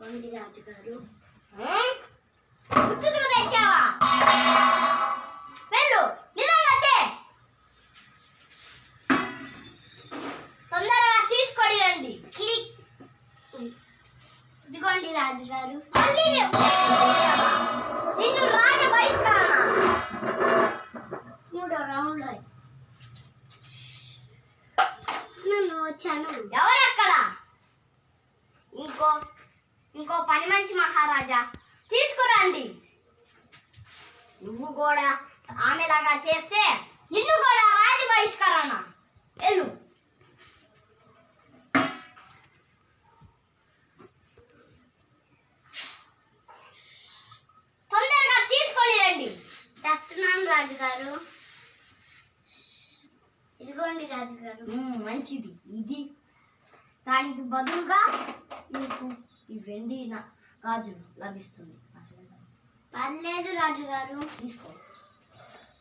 ఇదిగోండి రాజుగారు. గుర్తుకు తెచ్చావా? వెళ్ళు, నిజంగా తొందరగా తీసుకొని రండి. క్లిక్. ఇదిగోండి రాజుగారు. మళ్ళీ నిన్ను రాజ బహిష్కరణ. 3వ రౌండ్లో నేను వచ్చాను. ఎవరెక్కడ? ఇంకో పని మనిషి మహారాజా, తీసుకురండి. నువ్వు కూడా ఆమెలాగా చేస్తే నిన్ను కూడా రాజ బహిష్కరణ. వెళ్ళు. తొందరగా తీసుకొని రండి. తెస్తున్నాను రాజుగారు. ఇదిగోండి రాజుగారు. మంచిది. ఇది దానికి బదులుగా మీకు ఈ వెండి గాజులు లభిస్తుంది. పర్లేదు రాజుగారు, తీసుకో.